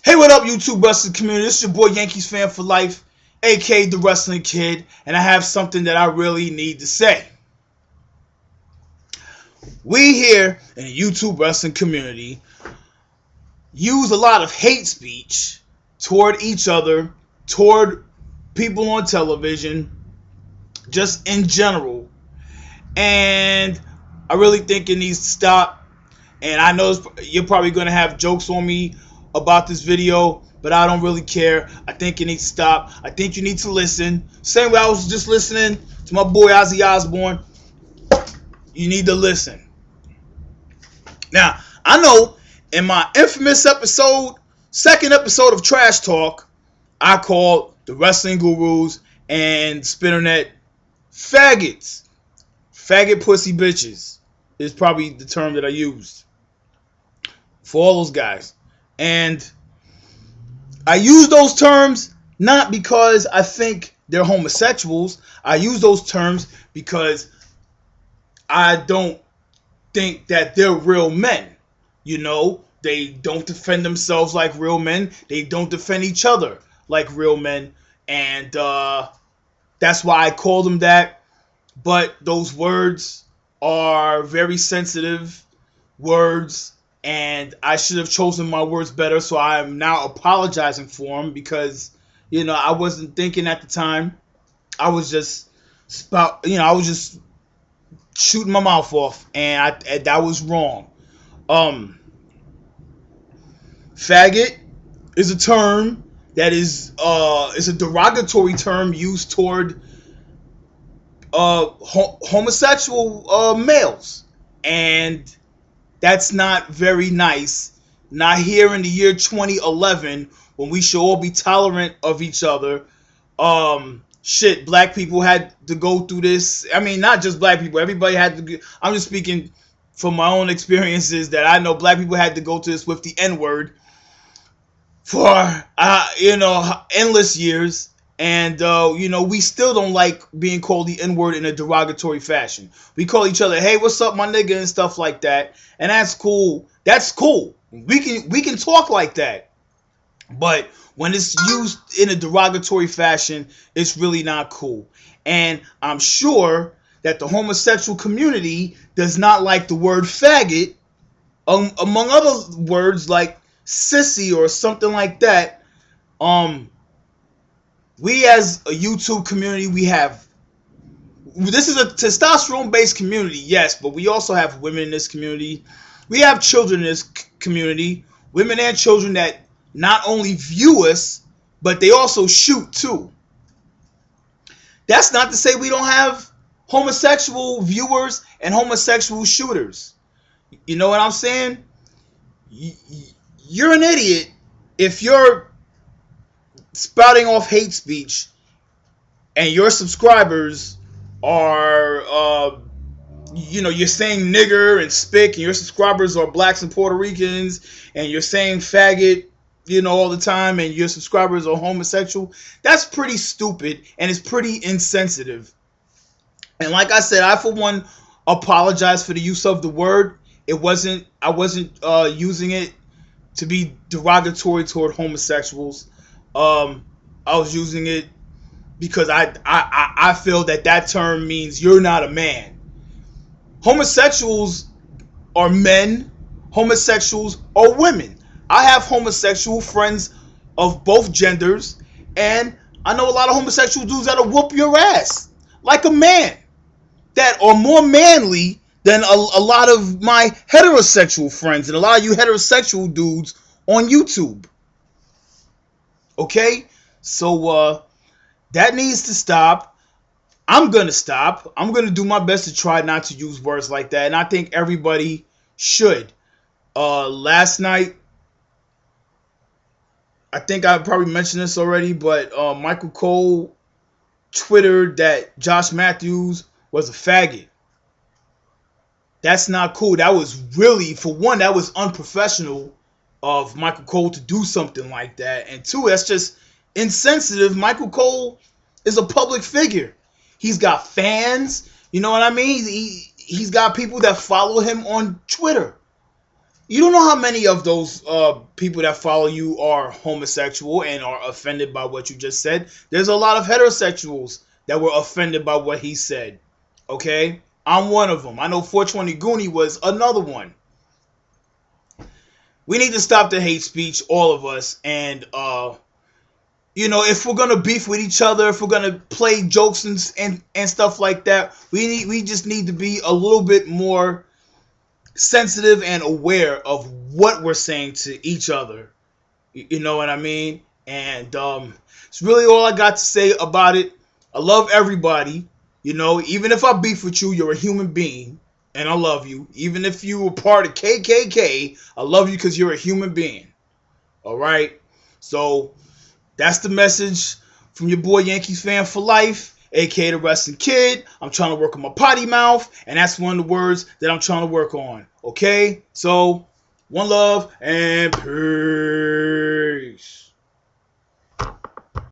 Hey, what up, YouTube wrestling community? This is your boy Yankees fan for life, aka the Wrestling Kid, and I have something that I really need to say. We here in the YouTube wrestling community use a lot of hate speech toward each other, toward people on television, just in general, and I really think it needs to stop. And I know you're probably going to have jokes on me about this video, but I don't really care. I think it needs to stop. I think you need to listen. Same way I was just listening to my boy Ozzy Osbourne. You need to listen. Now, I know in my infamous second episode of Trash Talk, I called the Wrestling Gurus and Spinnernet faggots. Faggot pussy bitches is probably the term that I used for all those guys. And I use those terms not because I think they're homosexuals. I use those terms because I don't think that they're real men. You know, they don't defend themselves like real men. They don't defend each other like real men. And that's why I call them that. But those words are very sensitive words, and I should have chosen my words better, so I'm now apologizing for them because, you know, I wasn't thinking at the time. I was just I was just shooting my mouth off, and that was wrong. Faggot is a term that is a derogatory term used toward homosexual males, and that's not very nice. Not here in the year 2011 when we should all be tolerant of each other. Black people had to go through this. I mean, not just black people. Everybody had to. I'm just speaking from my own experiences that I know black people had to go through this with the N-word for endless years. And, we still don't like being called the N-word in a derogatory fashion. We call each other, hey, what's up, my nigga, and stuff like that. And that's cool. That's cool. We can talk like that. But when it's used in a derogatory fashion, it's really not cool. And I'm sure that the homosexual community does not like the word faggot, among other words like sissy or something like that. We as a YouTube community, this is a testosterone-based community, yes, but we also have women in this community. We have children in this community, women and children that not only view us, but they also shoot too. That's not to say we don't have homosexual viewers and homosexual shooters. You know what I'm saying? You're an idiot if you're spouting off hate speech and your subscribers are you're saying nigger and spic, and your subscribers are blacks and Puerto Ricans, and you're saying faggot all the time, and your subscribers are homosexual. That's pretty stupid, and it's pretty insensitive. And like I said, I for one apologize for the use of the word. I wasn't using it to be derogatory toward homosexuals. I was using it because I feel that term means you're not a man. Homosexuals are men. Homosexuals are women. I have homosexual friends of both genders, and I know a lot of homosexual dudes that'll whoop your ass like a man, that are more manly than a lot of my heterosexual friends and a lot of you heterosexual dudes on YouTube. Okay, so that needs to stop. I'm gonna stop. I'm gonna do my best to try not to use words like that, and I think everybody should. Last night, I think I probably mentioned this already, but Michael Cole twittered that Josh Matthews was a faggot. That's not cool. That was really, for one, that was unprofessional of Michael Cole to do something like that. And two, that's just insensitive. Michael Cole is a public figure. He's got fans. You know what I mean? He's got people that follow him on Twitter. You don't know how many of those people that follow you are homosexual and are offended by what you just said. There's a lot of heterosexuals that were offended by what he said. Okay? I'm one of them. I know 420 Goonie was another one. We need to stop the hate speech, all of us. And, if we're going to beef with each other, if we're going to play jokes and stuff like that, we just need to be a little bit more sensitive and aware of what we're saying to each other. You know what I mean? And it's really all I got to say about it. I love everybody. Even if I beef with you, you're a human being. And I love you. Even if you were part of KKK, I love you because you're a human being. Alright? So, that's the message from your boy Yankees fan for life, aka the Wrestling Kid. I'm trying to work on my potty mouth, and that's one of the words that I'm trying to work on. Okay? So, one love and peace.